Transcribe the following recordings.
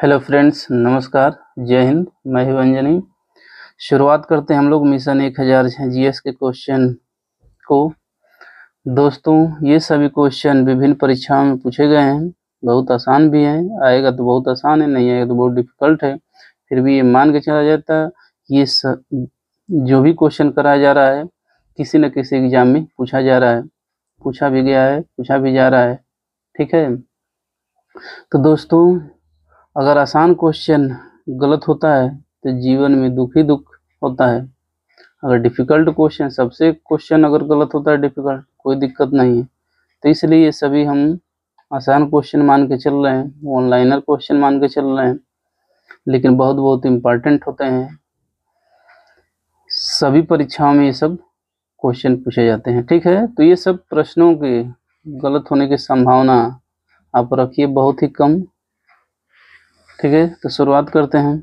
Hello friends, नमस्कार, जय हिंद। मैं हूं अंजनी। शुरुआत करते हैं हम लोग मिशन 1000 जीएस के क्वेश्चन को। दोस्तों, ये सभी क्वेश्चन विभिन्न परीक्षाओं में पूछे गए हैं। बहुत आसान भी हैं, आएगा तो बहुत आसान है, नहीं आएगा तो बहुत डिफिकल्ट है। फिर भी ये मान के चला जाता है ये जो भी क्वेश्चन कराया जा रहा है किसी न किसी एग्जाम में पूछा जा रहा है, पूछा भी गया है, पूछा भी जा रहा है। ठीक है, तो दोस्तों अगर आसान क्वेश्चन गलत होता है तो जीवन में दुख ही दुख होता है। अगर डिफिकल्ट क्वेश्चन, सबसे क्वेश्चन अगर गलत होता है डिफिकल्ट, कोई दिक्कत नहीं है। तो इसलिए ये सभी हम आसान क्वेश्चन मान के चल रहे हैं, ऑनलाइनर क्वेश्चन मान के चल रहे हैं, लेकिन बहुत बहुत इम्पोर्टेंट होते हैं। सभी परीक्षाओं में ये सब क्वेश्चन पूछे जाते हैं। ठीक है, तो ये सब प्रश्नों के गलत होने की संभावना आप रखिए बहुत ही कम। ठीक है, तो शुरुआत करते हैं।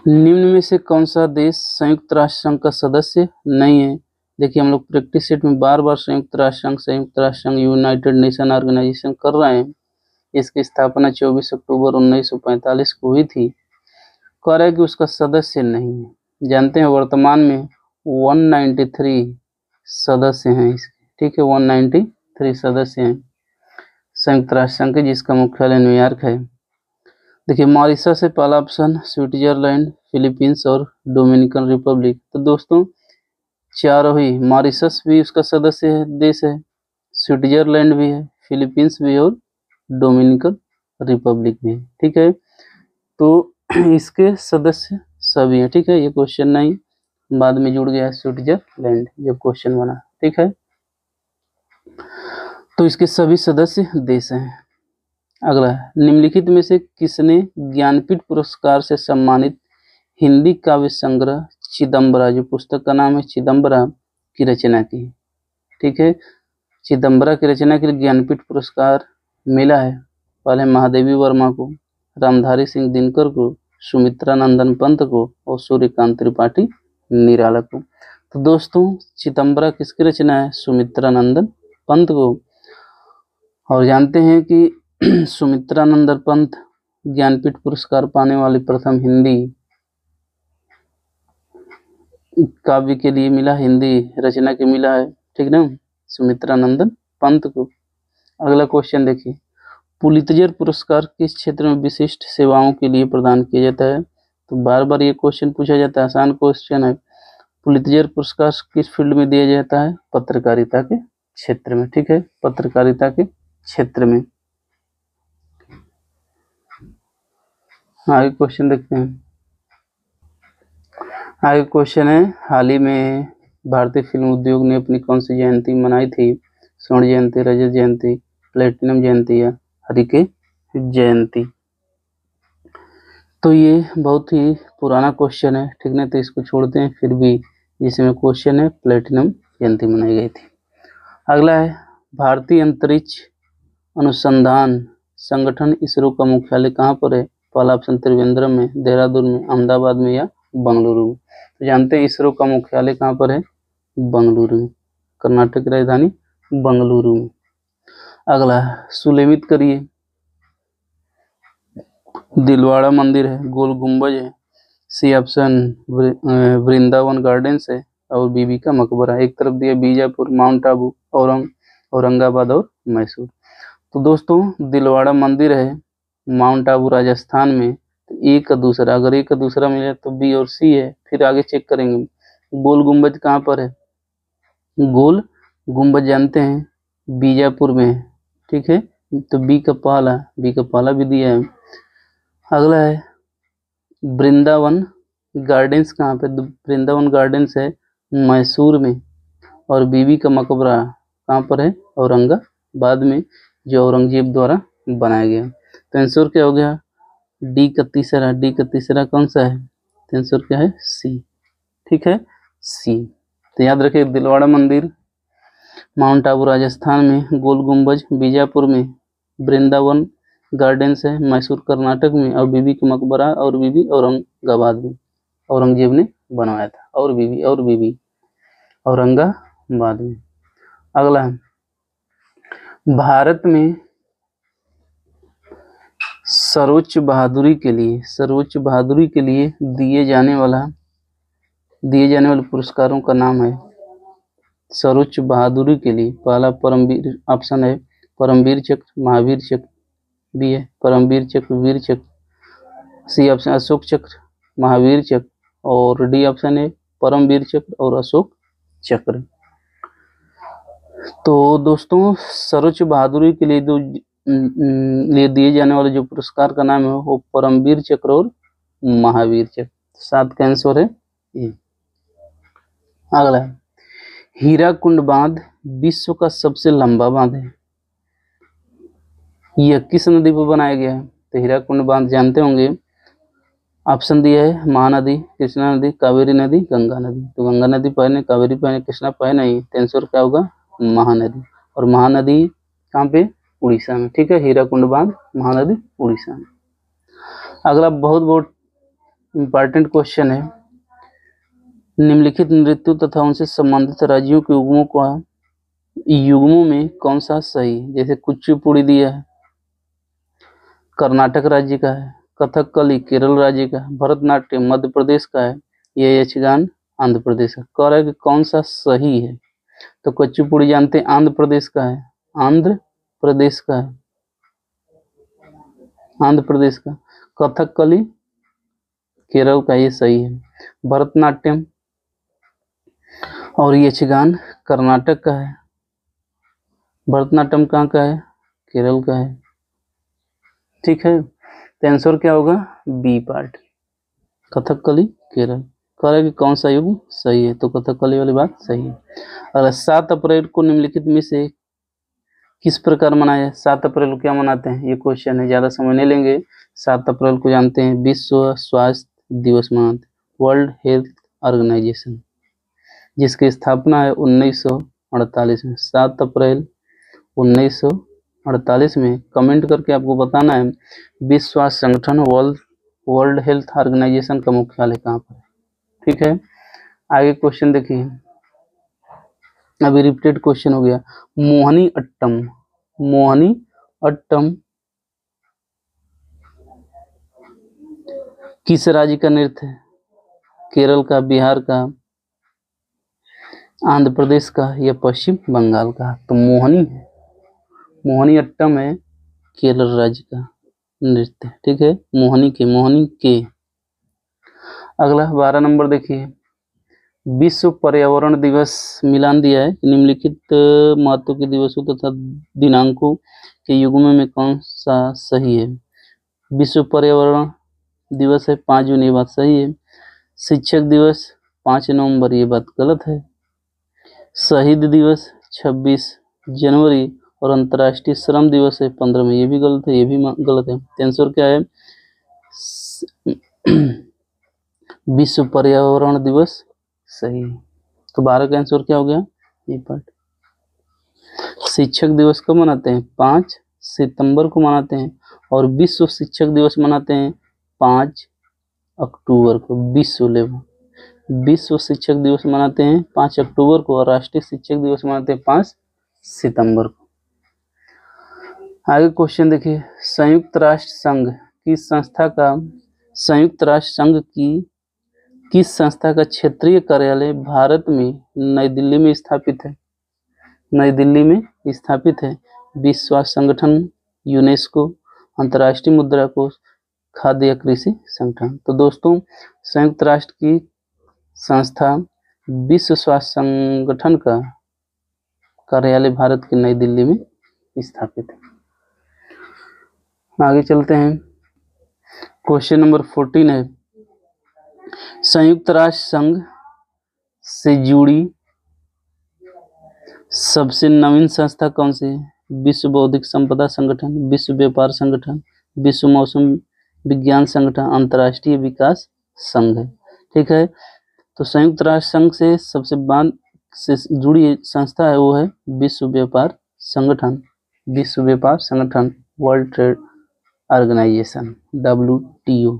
निम्न में से कौन सा देश संयुक्त राष्ट्र संघ का सदस्य नहीं है? देखिए, हम लोग प्रैक्टिस सेट में बार बार संयुक्त राष्ट्र संघ यूनाइटेड नेशन ऑर्गेनाइजेशन कर रहे हैं। इसकी स्थापना 24 अक्टूबर 1945 को हुई थी। कह रहा है कि उसका सदस्य नहीं है। जानते हैं वर्तमान में 193 सदस्य हैं इसके। ठीक है, 193 सदस्य हैं संयुक्त राष्ट्र संघ के, जिसका मुख्यालय न्यूयॉर्क है। देखिए, मॉरिशस है पहला ऑप्शन, स्विट्जरलैंड, फिलीपींस और डोमिनिकन रिपब्लिक। तो दोस्तों चारों ही, मॉरिशस भी उसका सदस्य है, देश है, स्विट्जरलैंड भी है, फिलीपींस भी है और डोमिनिकन रिपब्लिक भी है। ठीक है, तो इसके सदस्य सभी हैं। ठीक है, ये क्वेश्चन नहीं, बाद में जुड़ गया स्विट्जरलैंड जब क्वेश्चन बना। ठीक है, तो इसके सभी सदस्य देश हैं। अगला, निम्नलिखित में से किसने ज्ञानपीठ पुरस्कार से सम्मानित हिंदी काव्य संग्रह चिदम्बरा, जो पुस्तक का नाम है चिदम्बरा, की रचना की? ठीक है, चिदम्बरा की रचना के लिए ज्ञानपीठ पुरस्कार मिला है पहले महादेवी वर्मा को, रामधारी सिंह दिनकर को, सुमित्रा नंदन पंत को और सूर्यकांत त्रिपाठी निराला को। तो दोस्तों चिदम्बरा किसकी रचना है? सुमित्रा नंदन पंत को। और जानते हैं कि सुमित्रा नंदन पंत ज्ञानपीठ पुरस्कार पाने वाली प्रथम हिंदी काव्य के लिए मिला, हिंदी रचना के मिला है। ठीक ना, सुमित्रा नंदन पंत को। अगला क्वेश्चन देखिए, पुलित्जर पुरस्कार किस क्षेत्र में विशिष्ट सेवाओं के लिए प्रदान किया जाता है? तो बार बार ये क्वेश्चन पूछा जाता है, आसान क्वेश्चन है। पुलित्जर पुरस्कार किस फील्ड में दिया जाता है? पत्रकारिता के क्षेत्र में। ठीक है, पत्रकारिता के क्षेत्र में। आगे क्वेश्चन देखते हैं। आगे क्वेश्चन है, हाल ही में भारतीय फिल्म उद्योग ने अपनी कौन सी जयंती मनाई थी? स्वर्ण जयंती, रजत जयंती, प्लेटिनम जयंती या हरिके जयंती? तो ये बहुत ही पुराना क्वेश्चन है। ठीक ना, तो इसको छोड़ते हैं। फिर भी जिसमें क्वेश्चन है प्लेटिनम जयंती मनाई गई थी। अगला है, भारतीय अंतरिक्ष अनुसंधान संगठन इसरो का मुख्यालय कहाँ पर है? पहला ऑप्शन त्रिवेंद्रम में, देहरादून में, अहमदाबाद में या बंगलुरु में? तो जानते हैं इसरो का मुख्यालय कहाँ पर है? बंगलुरु में, कर्नाटक की राजधानी बंगलुरु में। अगला है, सुलेमित करिए। दिलवाड़ा मंदिर है, गोल गुंबज है, सी ऑप्शन वृंदावन गार्डन्स है और बीबी का मकबरा। एक तरफ दिया बीजापुर, माउंट आबू, औरंगाबाद और मैसूर। तो दोस्तों दिलवाड़ा मंदिर है माउंट आबू राजस्थान में। तो ए का दूसरा, अगर ए का दूसरा मिले तो बी और सी है, फिर आगे चेक करेंगे। गोल गुंबज कहाँ पर है? गोल गुंबज जानते हैं बीजापुर में है। ठीक है, तो बी का पहला भी दिया है। अगला है, वृंदावन गार्डन्स कहाँ पे? वृंदावन गार्डन्स है मैसूर में और बीबी का मकबरा कहाँ पर है? औरंगाबाद में, जो औरंगजेब द्वारा बनाया गया। तो आंसर क्या हो गया? डी का तीसरा कौन सा है? तो आंसर क्या है? सी। ठीक है, सी। तो याद रखिए, दिलवाड़ा मंदिर माउंट आबू राजस्थान में, गोल गुंबज बीजापुर में, वृंदावन गार्डन्स है मैसूर कर्नाटक में और बीबी का मकबरा और बीबी औरंगाबाद में, औरंगजेब ने बनवाया था। और बीबी औरंगाबाद में। अगला है, भारत में सर्वोच्च बहादुरी के लिए दिए जाने वाले पुरस्कारों का नाम है। सर्वोच्च बहादुरी के लिए पहला परमवीर, ऑप्शन है परमवीर चक्र, महावीर चक्र, बी है परमवीर चक्र, वीर चक्र, सी ऑप्शन अशोक चक्र, महावीर चक्र, और डी ऑप्शन है परमवीर चक्र और अशोक चक्र। तो दोस्तों सर्वोच्च बहादुरी के लिए लिए दिए जाने वाले जो पुरस्कार का नाम है वो परमवीर चक्र और महावीर चक्र। 7 का आंसर है ये। अगला हीराकुंड बांध विश्व का सबसे लंबा बांध है, यह किस नदी पर बनाया गया है? तो हीराकुंड बांध जानते होंगे, ऑप्शन दिया है महानदी, कृष्णा नदी, कावेरी नदी, गंगा नदी। तो गंगा नदी पहले, कावेरी पहले, कृष्णा पहले नहीं, तो आंसर क्या होगा महानदी। और महानदी कहाँ पे? उड़ीसा में। ठीक है, हीराकुंड बांध महानदी उड़ीसा में। अगला बहुत इंपॉर्टेंट क्वेश्चन है, निम्नलिखित नृत्यों तथा उनसे संबंधित राज्यों के युग्मों में कौन सा सही? जैसे कुचिपुड़ी दिया है, कर्नाटक राज्य का है, कथकली केरल राज्य का है, भरतनाट्यम मध्य प्रदेश का है, ये यक्षगान आंध्र प्रदेश का। कह रहा है कि कौन सा सही है? तो कुचिपुड़ी जानते हैं आंध्र प्रदेश का है, आंध्र प्रदेश का है, आंध्र प्रदेश का। कथकली केरल का, ये सही है। भरतनाट्यम और यक्षगान कर्नाटक का है, भरतनाट्यम कहाँ का है? केरल का है। ठीक है, तो आंसर क्या होगा? B part, Kathakali Kerala. कह रहा है कि कौन सा युग सही है? तो कथकली वाली बात सही है। अगर 7 अप्रैल को निम्नलिखित में से किस प्रकार मनाया? 7 अप्रैल को क्या मनाते हैं? ये क्वेश्चन है, ज्यादा समय नहीं लेंगे। 7 अप्रैल को जानते हैं विश्व स्वास्थ्य दिवस मनाते, वर्ल्ड हेल्थ ऑर्गेनाइजेशन, जिसकी स्थापना है 1948 में। 7 अप्रैल 1948 में। कमेंट करके आपको बताना है विश्व स्वास्थ्य संगठन वर्ल्ड हेल्थ ऑर्गेनाइजेशन का मुख्यालय कहाँ पर है। ठीक है, आगे क्वेश्चन देखिए, अभी रिपीटेड क्वेश्चन हो गया। मोहिनी अट्टम किस राज्य का नृत्य है? केरल का, बिहार का, आंध्र प्रदेश का या पश्चिम बंगाल का? तो मोहिनी अट्टम है केरल राज्य का नृत्य। ठीक है, मोहिनी के। अगला 12 नंबर देखिए, विश्व पर्यावरण दिवस मिलान दिया है, निम्नलिखित महत्व के दिवसों तथा दिनांकों के युग्म में कौन सा सही है? विश्व पर्यावरण दिवस है 5 जून, ये बात सही है। शिक्षक दिवस 5 नवंबर, ये बात गलत है। शहीद दिवस 26 जनवरी और अंतर्राष्ट्रीय श्रम दिवस है 15 में, ये भी गलत है, ये भी गलत है। आंसर क्या है? विश्व पर्यावरण दिवस सही है। तो 12 का आंसर क्या हो गया? ये पार्ट। शिक्षक दिवस कब मनाते हैं? 5 सितंबर को मनाते हैं, और विश्व शिक्षक दिवस मनाते हैं 5 अक्टूबर को। विश्व शिक्षक दिवस मनाते हैं 5 अक्टूबर को, और राष्ट्रीय शिक्षक दिवस मनाते हैं 5 सितंबर को। आगे क्वेश्चन देखिए, संयुक्त राष्ट्र संघ की किस संस्था का क्षेत्रीय कार्यालय भारत में नई दिल्ली में स्थापित है? नई दिल्ली में स्थापित है। विश्व स्वास्थ्य संगठन, यूनेस्को, अंतर्राष्ट्रीय मुद्रा कोष, खाद्य या कृषि संगठन। तो दोस्तों संयुक्त राष्ट्र की संस्था विश्व स्वास्थ्य संगठन का कार्यालय भारत की नई दिल्ली में स्थापित है। आगे चलते हैं, क्वेश्चन नंबर 14 है, संयुक्त राष्ट्र संघ से जुड़ी सबसे नवीन संस्था कौन सी है? विश्व बौद्धिक संपदा संगठन, विश्व व्यापार संगठन, विश्व मौसम विज्ञान संगठन, अंतर्राष्ट्रीय विकास संघ है। ठीक है, तो संयुक्त राष्ट्र संघ से सबसे बाद से जुड़ी संस्था है वो है विश्व व्यापार संगठन, वर्ल्ड ट्रेड ऑर्गेनाइजेशन, WTO।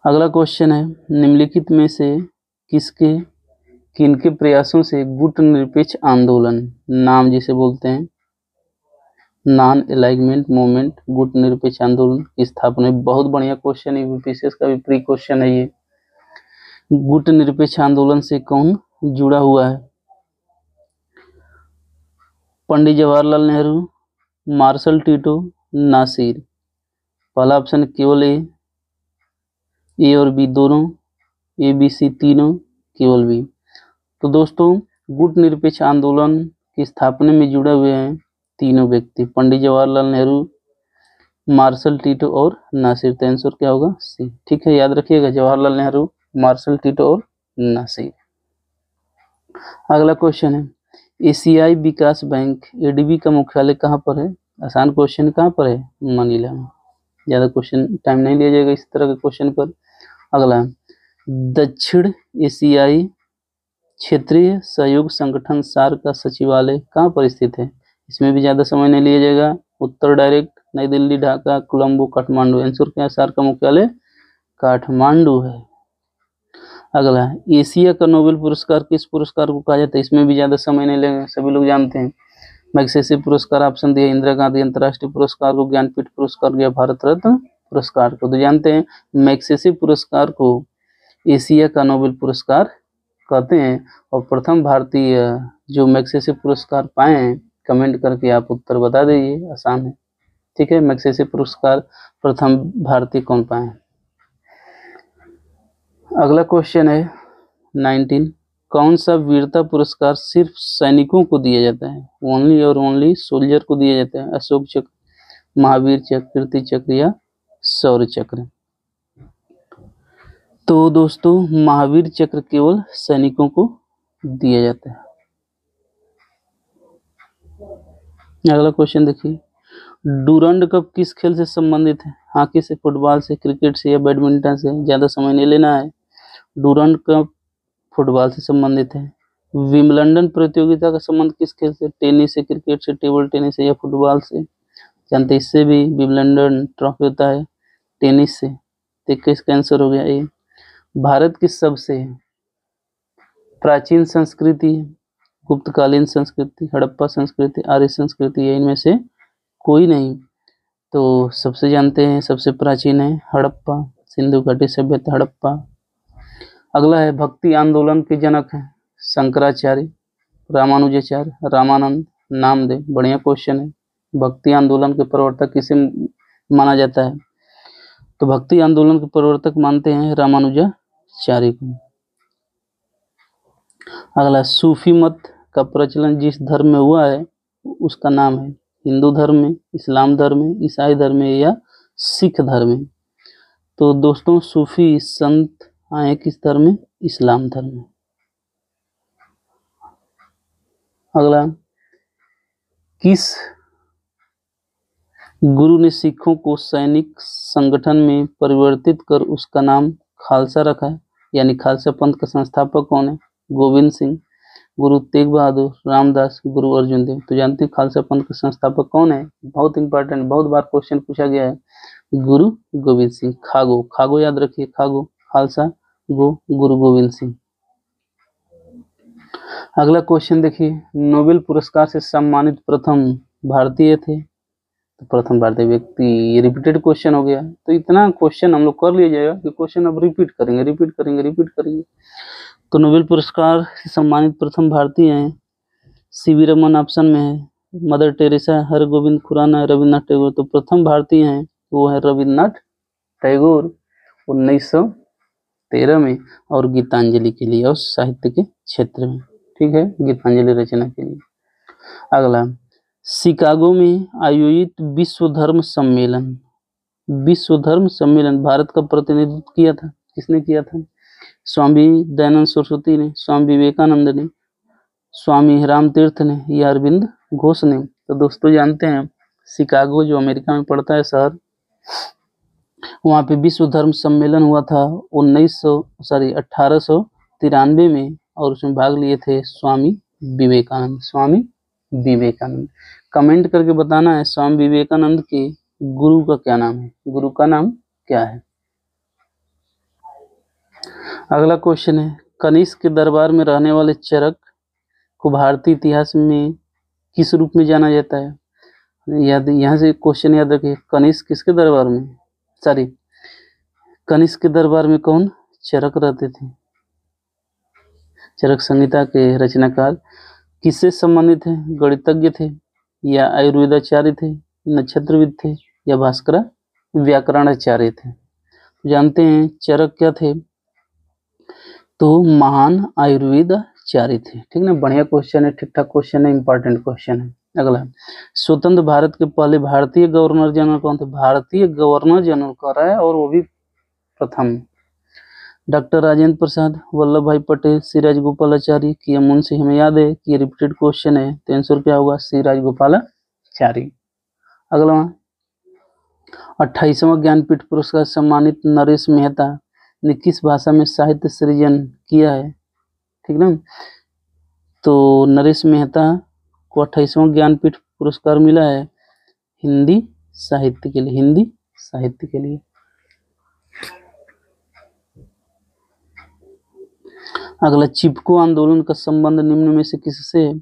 अगला क्वेश्चन है, निम्नलिखित में से किनके प्रयासों से गुट निरपेक्ष आंदोलन, नाम जिसे बोलते हैं नॉन अलाइनमेंट मूवमेंट गुट निरपेक्ष आंदोलन की स्थापना। बहुत बढ़िया क्वेश्चन है, यूपीएससी का भी प्री क्वेश्चन है ये। गुट निरपेक्ष आंदोलन से कौन जुड़ा हुआ है? Pandit Jawaharlal Nehru, Marshal Tito, Nasir. पहला ऑप्शन केवल ए और बी दोनों, ए बी सी तीनों, केवल बी। तो दोस्तों गुट निरपेक्ष आंदोलन की स्थापना में जुड़े हुए हैं तीनों व्यक्ति, पंडित जवाहरलाल नेहरू, मार्शल टीटो और नासिर। तो आंसर क्या होगा? सी। ठीक है, याद रखिएगा, जवाहरलाल नेहरू, मार्शल टीटो और नासिर। अगला क्वेश्चन है, एशियाई विकास बैंक एडीबी का मुख्यालय कहाँ पर है? आसान क्वेश्चन, कहाँ पर है? मनीला में। ज्यादा क्वेश्चन टाइम नहीं लिया जाएगा इस तरह के क्वेश्चन पर। अगला, दक्षिण एशियाई क्षेत्रीय सहयोग संगठन सार्क का सचिवालय कहाँ पर स्थित है? इसमें भी ज्यादा समय नहीं लिया जाएगा। उत्तर डायरेक्ट, नई दिल्ली, ढाका, कोलंबो, काठमांडू। आंसर क्या है? सार्क का मुख्यालय काठमांडू है। अगला, एशिया का नोबेल पुरस्कार किस पुरस्कार को कहा जाता है? इसमें भी ज्यादा समय नहीं लगेगा, सभी लोग जानते हैं। मैग्सेसे पुरस्कार ऑप्शन दिया, इंदिरा गांधी अंतर्राष्ट्रीय पुरस्कार को, ज्ञानपीठ पुरस्कार या भारत रत्न पुरस्कार को। तो जानते हैं मैग्सेसे पुरस्कार को एशिया का नोबेल पुरस्कार कहते हैं। और प्रथम भारतीय जो मैग्सेसे पुरस्कार पाए हैं, कमेंट करके आप उत्तर बता दीजिए, आसान है। ठीक है, मैग्सेसे पुरस्कार प्रथम भारतीय कौन पाए हैं? अगला क्वेश्चन है 19, कौन सा वीरता पुरस्कार सिर्फ सैनिकों को दिया जाता है? ओनली और ओनली सोल्जर को दिया जाता है। अशोक चक्र, महावीर चक्र, कीर्ति चक्र या शौर्य चक्र। तो दोस्तों महावीर चक्र केवल सैनिकों को दिया जाता है। अगला क्वेश्चन देखिए, डूरंड कप किस खेल से संबंधित है? हॉकी से, फुटबॉल से, क्रिकेट से या बैडमिंटन से? ज्यादा समय नहीं लेना है। डूरंड कप फुटबॉल से संबंधित है। विम्बलडन प्रतियोगिता का संबंध किस खेल से? टेनिस से, क्रिकेट से, टेबल टेनिस से या फुटबॉल से? जानते हैं इससे भी विम्बलडन ट्रॉफी होता है टेनिस से। तो किसका आंसर हो गया ये? भारत की सबसे प्राचीन संस्कृति, गुप्तकालीन संस्कृति, हड़प्पा संस्कृति, आर्य संस्कृति, या इनमें से कोई नहीं? तो सबसे जानते हैं सबसे प्राचीन है हड़प्पा, सिंधु घाटी सभ्यता, हड़प्पा। अगला है, भक्ति आंदोलन के जनक है शंकराचार्य, रामानुजाचार्य, रामानंद, नामदेव। बढ़िया क्वेश्चन है। भक्ति आंदोलन के प्रवर्तक किसे माना जाता है? तो भक्ति आंदोलन के प्रवर्तक मानते हैं रामानुजाचार्य को। अगला, सूफी मत का प्रचलन जिस धर्म में हुआ है उसका नाम है? हिंदू धर्म में, इस्लाम धर्म में, ईसाई धर्म में या सिख धर्म में? तो दोस्तों सूफी संत आए किस धर्म में? इस्लाम धर्म में। अगला, किस गुरु ने सिखों को सैनिक संगठन में परिवर्तित कर उसका नाम खालसा रखा है? यानी खालसा पंथ का संस्थापक कौन है? गोविंद सिंह, गुरु तेग बहादुर, रामदास, गुरु अर्जुन देव। तो जानते हैं खालसा पंथ के संस्थापक कौन है? बहुत इंपॉर्टेंट, बहुत बार क्वेश्चन पूछा गया है। गुरु गोविंद सिंह। खागो, खागो याद रखिए, खागो, खालसा, गो, गुरु गोविंद सिंह। अगला क्वेश्चन देखिए, नोबेल पुरस्कार से सम्मानित प्रथम भारतीय थे? तो प्रथम भारतीय व्यक्ति, ये रिपीटेड क्वेश्चन हो गया। तो इतना क्वेश्चन हम लोग कर लिया जाएगा कि क्वेश्चन अब रिपीट करेंगे, रिपीट करेंगे, रिपीट करेंगे। तो नोबेल पुरस्कार से सम्मानित प्रथम भारतीय हैं सीवी रमन ऑप्शन में है, मदर टेरेसा, हरगोविंद खुराना, रविन्द्रनाथ टैगोर। तो प्रथम भारतीय हैं वो है रविन्द्रनाथ टैगोर 1913 में, और गीतांजलि के लिए और साहित्य के क्षेत्र में। ठीक है, गीतांजलि रचना के लिए। अगला, शिकागो में आयोजित विश्व धर्म सम्मेलन, विश्व धर्म सम्मेलन भारत का प्रतिनिधित्व किया था? किसने किया था? स्वामी दयानंद सरस्वती ने, स्वामी विवेकानंद ने, स्वामी रामतीर्थ ने या अरविंद घोष ने? तो दोस्तों जानते हैं शिकागो जो अमेरिका में पड़ता है शहर, वहाँ पे विश्व धर्म सम्मेलन हुआ था 1893 में, और उसमें भाग लिए थे स्वामी विवेकानंद। स्वामी विवेकानंद। कमेंट करके बताना है स्वामी विवेकानंद के गुरु का क्या नाम है? गुरु का नाम क्या है? अगला क्वेश्चन है, कनिष्क के दरबार में रहने वाले चरक को भारतीय इतिहास में किस रूप में जाना जाता है? याद, यहाँ से क्वेश्चन याद रखिए, कनिष्क किसके दरबार में, सॉरी, कनिष्क के दरबार में कौन चरक रहते थे? चरक संहिता के रचनाकार किससे संबंधित थे? गणितज्ञ थे या आयुर्वेदाचार्य थे, नक्षत्रविद थे या भास्कर व्याकरणाचार्य थे? जानते हैं चरक क्या थे? तो महान आयुर्वेदाचार्य थे। ठीक ना, बढ़िया क्वेश्चन है, ठीक ठाक क्वेश्चन है, इंपॉर्टेंट क्वेश्चन है। अगला, स्वतंत्र भारत के पहले भारतीय गवर्नर जनरल कौन थे? भारतीय गवर्नर जनरल कर रहा है और वो भी प्रथम। डॉक्टर राजेंद्र प्रसाद, वल्लभ भाई पटेल, सी राजगोपालाचारी कि या मुंशी? हमें याद है कि ये रिपीटेड क्वेश्चन है, तो आंसर क्या होगा? सी राजगोपालाचारी। अगला, 28वां ज्ञानपीठ पुरस्कार सम्मानित नरेश मेहता ने किस भाषा में साहित्य सृजन किया है? ठीक ना, तो नरेश मेहता को 28वां ज्ञानपीठ पुरस्कार मिला है हिंदी साहित्य के लिए, हिंदी साहित्य के लिए। अगला, चिपको आंदोलन का संबंध निम्न में से किससे है?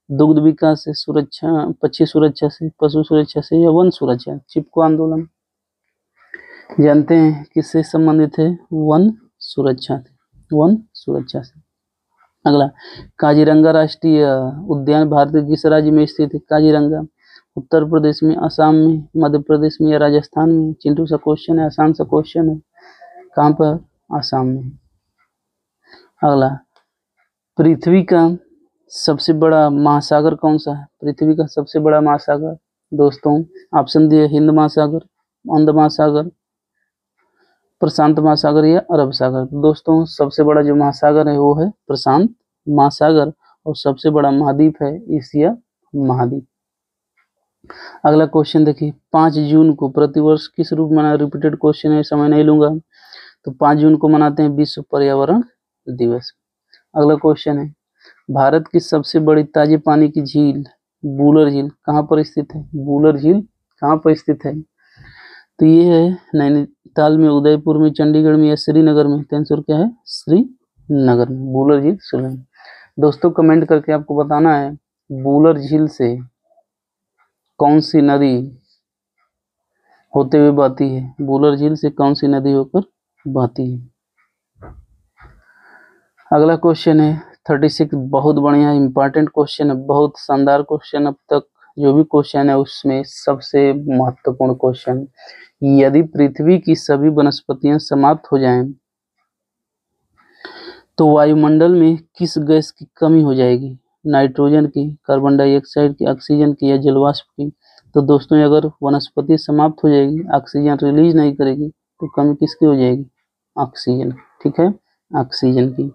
दुग्ध विकास से, सुरक्षा, पक्षी सुरक्षा से, पशु सुरक्षा से या वन सुरक्षा? चिपको आंदोलन जानते हैं किससे संबंधित है? वन सुरक्षा से, वन सुरक्षा से। अगला, काजीरंगा राष्ट्रीय उद्यान भारत के किस राज्य में स्थित है? काजीरंगा उत्तर प्रदेश में, असम में, मध्य प्रदेश में या राजस्थान में? चिंटू सा क्वेश्चन है, आसान सा क्वेश्चन है। कहाँ पर? असम में। अगला, पृथ्वी का सबसे बड़ा महासागर कौन सा है? पृथ्वी का सबसे बड़ा महासागर दोस्तों, ऑप्शन दिए, हिंद महासागर, अंध महासागर, प्रशांत महासागर या अरब सागर? दोस्तों, सबसे बड़ा जो महासागर है वो है प्रशांत महासागर और सबसे बड़ा महाद्वीप है एशिया महाद्वीप। अगला क्वेश्चन देखिए, 5 जून को प्रतिवर्ष किस रूप में मनाया? रिपीटेड क्वेश्चन है, समय नहीं लूंगा। तो 5 जून को मनाते हैं विश्व पर्यावरण दिवस। अगला क्वेश्चन है, भारत की सबसे बड़ी ताजे पानी की झील बूलर झील कहाँ पर स्थित है? बूलर झील कहाँ पर स्थित है? तो ये है नैनीताल में, उदयपुर में, चंडीगढ़ में या श्रीनगर में? तो आंसर क्या है? श्रीनगर में, बूलर झील श्रीनगर। दोस्तों, कमेंट करके आपको बताना है बूलर झील से कौन सी नदी होते हुए बहती है? बूलर झील से कौन सी नदी होकर बहती है? अगला क्वेश्चन है 36, बहुत बढ़िया इंपॉर्टेंट क्वेश्चन है, बहुत शानदार क्वेश्चन, अब तक जो भी क्वेश्चन है उसमें सबसे महत्वपूर्ण क्वेश्चन। यदि पृथ्वी की सभी वनस्पतियां समाप्त हो जाएं तो वायुमंडल में किस गैस की कमी हो जाएगी? नाइट्रोजन की, कार्बन डाइऑक्साइड की, ऑक्सीजन की या जलवाष्प की? तो दोस्तों, अगर वनस्पति समाप्त हो जाएगी, ऑक्सीजन रिलीज नहीं करेगी, तो कमी किसकी हो जाएगी? ऑक्सीजन। ठीक है, ऑक्सीजन की।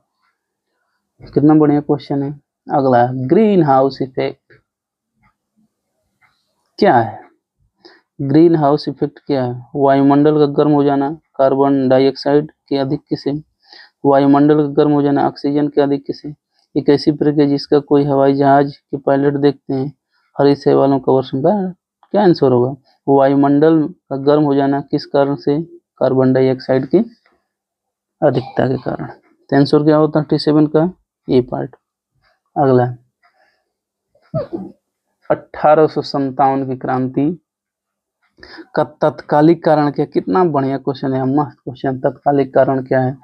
कितना बढ़िया क्वेश्चन है। अगला, ग्रीन हाउस इफेक्ट क्या है? ग्रीन हाउस इफेक्ट क्या है? वायुमंडल का गर्म हो जाना, कार्बन डाइऑक्साइड के अधिक से, वायुमंडल का गर्म हो जाना, ऑक्सीजन के अधिक से। एक ऐसी प्रक्रिया जिसका कोई हवाई जहाज के पायलट देखते हैं, हरी सेवा वालों का वर्षन। क्या आंसर होगा? वायुमंडल का गर्म हो जाना किस कारण से? कार्बन डाइऑक्साइड की अधिकता के कारण। तो आंसर क्या होता है 37 का? ए पार्ट। अगला, 1857 की क्रांति का तत्कालिक कारण क्या? कितना बढ़िया क्वेश्चन है, मस्त क्वेश्चन। तत्कालिक कारण क्या है?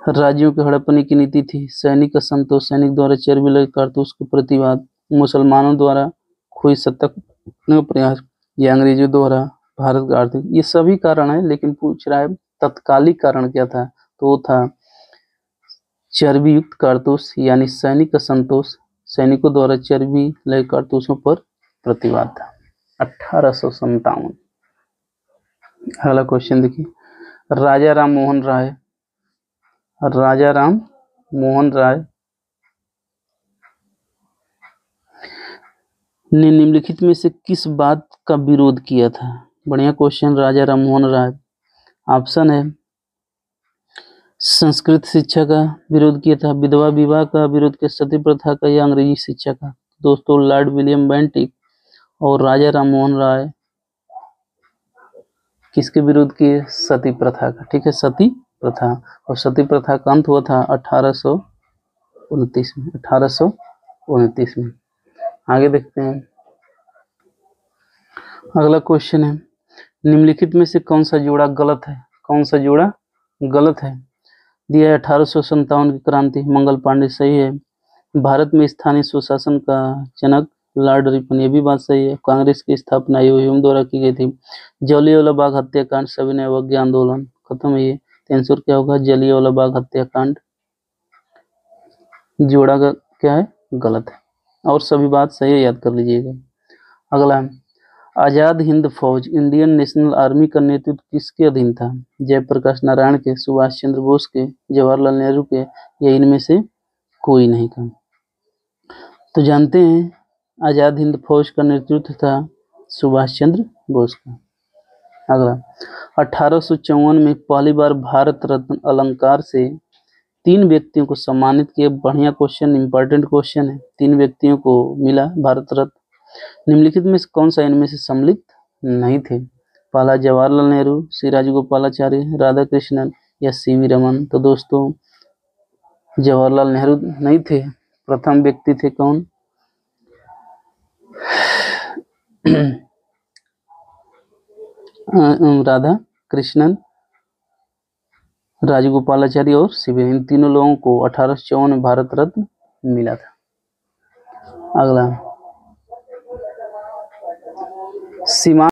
राज्यों के हड़पने की नीति थी, सैनिक असंतोष, सैनिक द्वारा चर्बी लगे कारतूस के प्रतिवाद, मुसलमानों द्वारा खोई सत्ता का प्रयास या अंग्रेजों द्वारा भारत का आर्थिक, ये सभी कारण है। लेकिन पूछ रहा है तत्कालिक कारण क्या था? तो वो था चर्बी युक्त कारतूस, यानी सैनिक असंतोष, सैनिकों द्वारा चर्बी लगे कारतूसों पर प्रतिवाद था। 1857। अगला क्वेश्चन देखिए, राजा राम मोहन राय, राजा राम मोहन राय ने निम्नलिखित में से किस बात का विरोध किया था? बढ़िया क्वेश्चन। राजा राम मोहन राय, ऑप्शन है संस्कृत शिक्षा का विरोध किया था, विधवा विवाह का विरोध किया, सती प्रथा का या अंग्रेजी शिक्षा का? दोस्तों, लॉर्ड विलियम बेंटिक और राजा राम मोहन राय किसके विरोध किए? सती प्रथा का। ठीक है, सती प्रथा। और सती प्रथा का अंत हुआ था 1829 में, 1829 में। आगे देखते हैं, अगला क्वेश्चन है, निम्नलिखित में से कौन सा जोड़ा गलत है? कौन सा जोड़ा गलत है? दिया है 1857 की क्रांति, मंगल पांडे सही है। भारत में स्थानीय स्वशासन का जनक लॉर्ड रिपन, ये भी बात सही है। कांग्रेस की स्थापना ह्यूम द्वारा की गई थी। जलियांवाला बाग हत्याकांड सविनय अवज्ञा आंदोलन, खत्म है ये। तो आंसर क्या होगा? जलियांवाला बाग हत्याकांड। जोड़ा का क्या है? गलत है, और सभी बात सही है, याद कर लीजिएगा। अगला है, आजाद हिंद फौज इंडियन नेशनल आर्मी का नेतृत्व किसके अधीन था? जयप्रकाश नारायण के, सुभाष चंद्र बोस के, जवाहरलाल नेहरू के, या इनमें से कोई नहीं का? तो जानते हैं, आजाद हिंद फौज का नेतृत्व था सुभाष चंद्र बोस का। अगला, 1854 में पहली बार भारत रत्न अलंकार से 3 व्यक्तियों को सम्मानित किया। बढ़िया क्वेश्चन, इंपॉर्टेंट क्वेश्चन है। 3 व्यक्तियों को मिला भारत रत्न। निम्नलिखित में कौन सा इनमें से सम्मिलित नहीं थे? पहला जवाहरलाल नेहरू, श्री राजगोपालाचारी, राधा कृष्णन, या सीवी रमन। तो दोस्तों जवाहरलाल नेहरू नहीं थे। प्रथम व्यक्ति थे कौन? राधा कृष्णन, राजगोपालाचारी और सीवी। इन तीनों लोगों को 1854 में भारत रत्न मिला था। अगला, सीमा